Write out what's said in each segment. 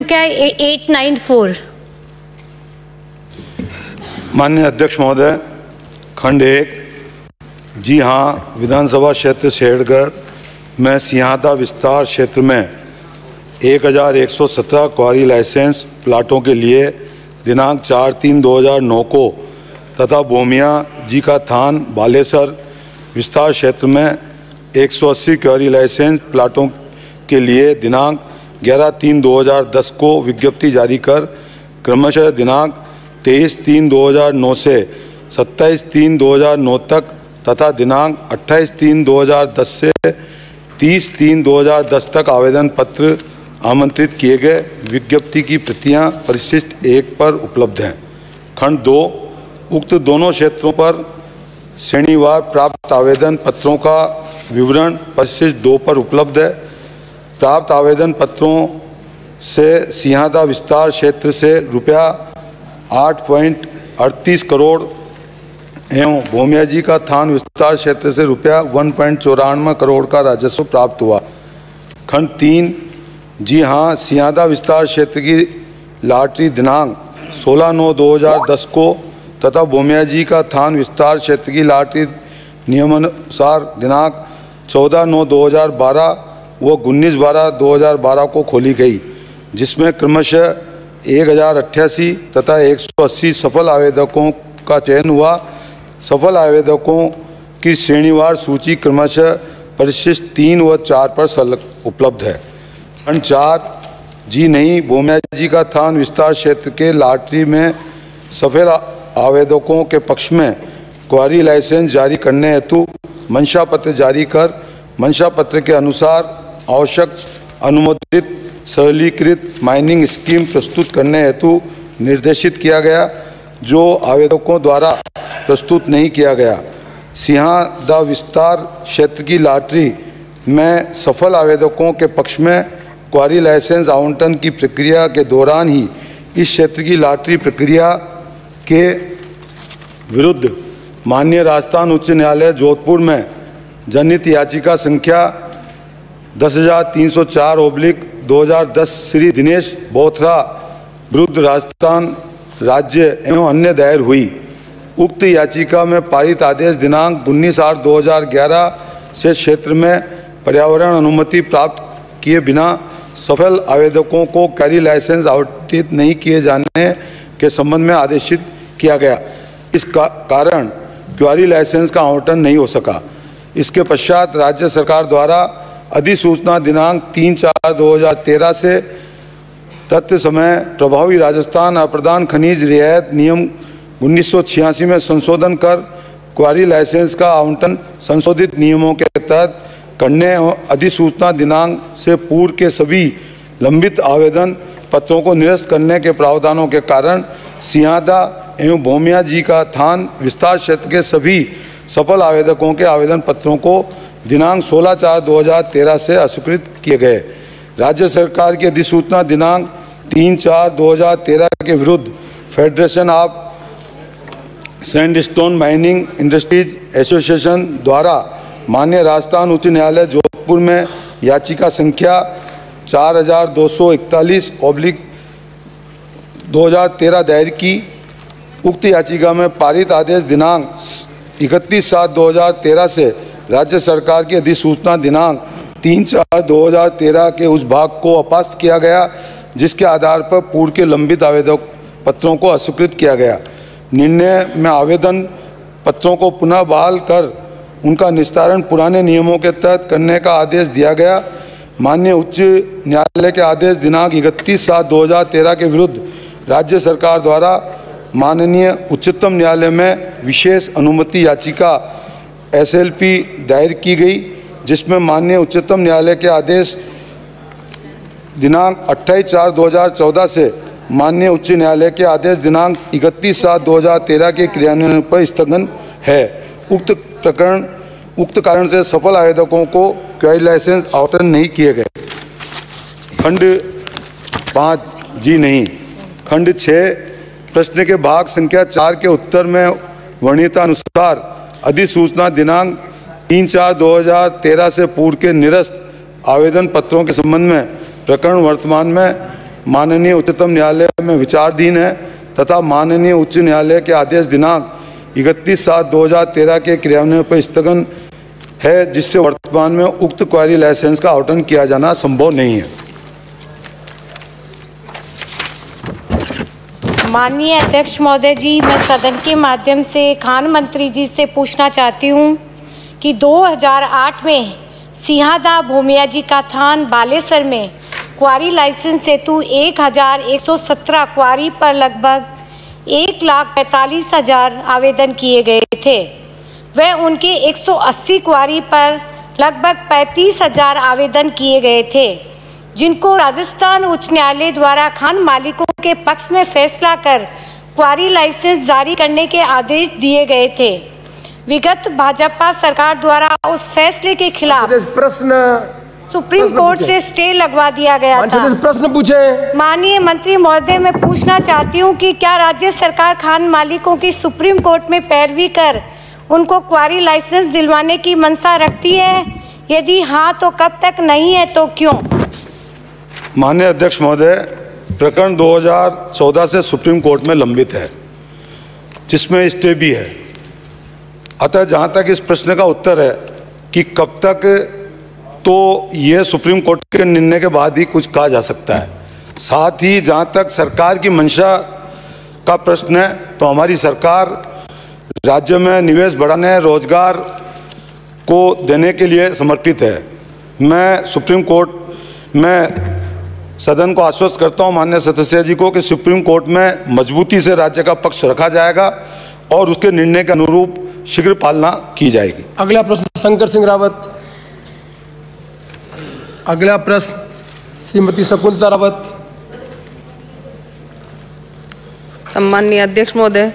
संख्या 894। माननीय अध्यक्ष महोदय, खंड 1। जी हाँ, विधानसभा क्षेत्र शेरगढ़ में सिंहादा विस्तार क्षेत्र में 1117 क्वारी लाइसेंस प्लाटों के लिए दिनांक 4/3/2009 को तथा भूमिया जी का थान बालेसर विस्तार क्षेत्र में 180 क्वारी लाइसेंस प्लाटों के लिए दिनांक 11/3/2010 को विज्ञप्ति जारी कर क्रमशः दिनांक 23/3/2009 से 27/3/2009 तक तथा दिनांक 28/3/2010 से 30/3/2010 तक आवेदन पत्र आमंत्रित किए गए विज्ञप्ति की प्रतियां परिशिष्ट 1 पर उपलब्ध हैं। खंड 2। उक्त दोनों क्षेत्रों पर श्रेणीवार प्राप्त आवेदन पत्रों का विवरण परिशिष्ट 2 पर उपलब्ध है। प्राप्त आवेदन पत्रों से सिंहादा विस्तार क्षेत्र से रुपया 8.38 करोड़ एवं भूमिया जी का थान विस्तार क्षेत्र से रुपया 1.94 करोड़ का राजस्व प्राप्त हुआ। खंड 3। जी हाँ, सिंहादा विस्तार क्षेत्र की लॉटरी दिनांक 16/9/2010 को तथा भूमिया जी का थान विस्तार क्षेत्र की लॉटरी नियमानुसार दिनांक 14/9/2012 व 19/12/2012 को खोली गई, जिसमें क्रमशः 1088 तथा 180 सफल आवेदकों का चयन हुआ। सफल आवेदकों की श्रेणीवार सूची क्रमशः परिशिष्ट 3 व 4 पर उपलब्ध है। खंड 4। जी नहीं, भूमिया जी का थान विस्तार क्षेत्र के लॉटरी में सफल आवेदकों के पक्ष में क्वारी लाइसेंस जारी करने हेतु मंशा पत्र जारी कर मंशा पत्र के अनुसार आवश्यक अनुमोदित सरलीकृत माइनिंग स्कीम प्रस्तुत करने हेतु निर्देशित किया गया, जो आवेदकों द्वारा प्रस्तुत नहीं किया गया। सिंहादा विस्तार क्षेत्र की लॉटरी में सफल आवेदकों के पक्ष में क्वारी लाइसेंस आवंटन की प्रक्रिया के दौरान ही इस क्षेत्र की लॉटरी प्रक्रिया के विरुद्ध माननीय राजस्थान उच्च न्यायालय जोधपुर में जनहित याचिका संख्या 10,304/2010 श्री दिनेश बोथरा विरुद्ध राजस्थान राज्य एवं अन्य दायर हुई। उक्त याचिका में पारित आदेश दिनांक 19/8/2011 से क्षेत्र में पर्यावरण अनुमति प्राप्त किए बिना सफल आवेदकों को क्वारी लाइसेंस आवंटित नहीं किए जाने के संबंध में आदेशित किया गया। इस कारण क्वारी लाइसेंस का आवंटन नहीं हो सका। इसके पश्चात राज्य सरकार द्वारा अधिसूचना दिनांक 3/4/2013 से तत्व समय प्रभावी राजस्थान अप्रदान खनिज रियायत नियम 1986 में संशोधन कर क्वारी लाइसेंस का आवंटन संशोधित नियमों के तहत करने और अधिसूचना दिनांक से पूर्व के सभी लंबित आवेदन पत्रों को निरस्त करने के प्रावधानों के कारण सिंहादा एवं भूमिया जी का थान विस्तार क्षेत्र के सभी सफल आवेदकों के आवेदन पत्रों को दिनांक 16/4/2013 से अस्वीकृत किए गए। राज्य सरकार की अधिसूचना दिनांक 3/4/2013 के विरुद्ध federation of sandstone mining industries association द्वारा माननीय राजस्थान उच्च न्यायालय जोधपुर में याचिका संख्या 4241/2013 दायर की। उक्त याचिका में पारित आदेश दिनांक 31/7/2013 से राज्य सरकार की अधिसूचना दिनांक 3/4/2013 के उस भाग को अपास्त किया गया, जिसके आधार पर पूर्व के लंबित आवेदन पत्रों को अस्वीकृत किया गया। निर्णय में आवेदन पत्रों को पुनः बहाल कर उनका निस्तारण पुराने नियमों के तहत करने का आदेश दिया गया। माननीय उच्च न्यायालय के आदेश दिनांक 31/7/2013 के विरुद्ध राज्य सरकार द्वारा माननीय उच्चतम न्यायालय में विशेष अनुमति याचिका SLP दायर की गई, जिसमें माननीय उच्चतम न्यायालय के आदेश दिनांक 28/4/2014 से माननीय उच्च न्यायालय के आदेश दिनांक 31/7/2013 के क्रियान्वयन पर स्थगन है। उक्त कारण से सफल आवेदकों को क्वारी लाइसेंस आवंटन नहीं किए गए। खंड 5। जी नहीं, खंड 6 प्रश्न के भाग संख्या 4 के उत्तर में वर्णितानुसार अधिसूचना दिनांक 3/4/2013 से पूर्व के निरस्त आवेदन पत्रों के संबंध में प्रकरण वर्तमान में माननीय उच्चतम न्यायालय में विचाराधीन है तथा माननीय उच्च न्यायालय के आदेश दिनांक 31/7/2013 के क्रियान्वयन पर स्थगन है, जिससे वर्तमान में उक्त क्वारी लाइसेंस का आवंटन किया जाना संभव नहीं है। माननीय अध्यक्ष महोदय जी, मैं सदन के माध्यम से खान मंत्री जी से पूछना चाहती हूँ कि 2008 में सिंहादा भूमिया जी का थान बालेसर में क्वारी लाइसेंस हेतु 1117 क्वारी पर लगभग 1,45,000 आवेदन किए गए थे। वह उनके 180 क्वारी पर लगभग 35,000 आवेदन किए गए थे, जिनको राजस्थान उच्च न्यायालय द्वारा खान मालिकों के पक्ष में फैसला कर क्वारी लाइसेंस जारी करने के आदेश दिए गए थे। विगत भाजपा सरकार द्वारा उस फैसले के खिलाफ सुप्रीम कोर्ट से स्टे लगवा दिया गया था। प्रश्न पूछे। माननीय मंत्री महोदय, मैं पूछना चाहती हूं कि क्या राज्य सरकार खान मालिकों की सुप्रीम कोर्ट में पैरवी कर उनको क्वारी लाइसेंस दिलवाने की मंशा रखती है? यदि हाँ तो कब तक, नहीं है तो क्यों? माननीय अध्यक्ष महोदय, प्रकरण 2014 से सुप्रीम कोर्ट में लंबित है, जिसमें स्टे भी है। अतः जहाँ तक इस प्रश्न का उत्तर है कि कब तक, तो ये सुप्रीम कोर्ट के निर्णय के बाद ही कुछ कहा जा सकता है। साथ ही जहाँ तक सरकार की मंशा का प्रश्न है, तो हमारी सरकार राज्य में निवेश बढ़ाने, रोजगार को देने के लिए समर्पित है। मैं सुप्रीम कोर्ट में सदन को आश्वस्त करता हूं माननीय सदस्य जी को कि सुप्रीम कोर्ट में मजबूती से राज्य का पक्ष रखा जाएगा और उसके निर्णय के अनुरूप शीघ्र पालना की जाएगी। अगला प्रश्न शंकर सिंह रावत। अगला प्रश्न श्रीमती शकुंतला रावत। सम्माननीय अध्यक्ष महोदय,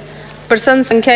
प्रश्न संख्या